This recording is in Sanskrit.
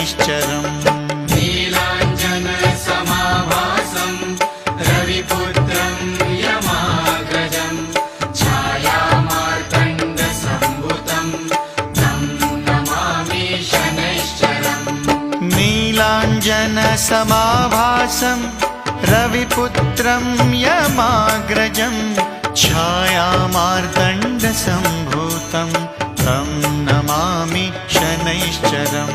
शनैश्चरम् नीलाञ्जनसमाभासं रविपुत्रं यमाग्रजं छायामार्तण्डसम्भुतं तं नमामि शनैश्चरम् नीलाञ्जनसमाभासं रविपुत्रं यमाग्रजं छायामार्तण्डसम्भूतं तं नमामि शनैश्चरम्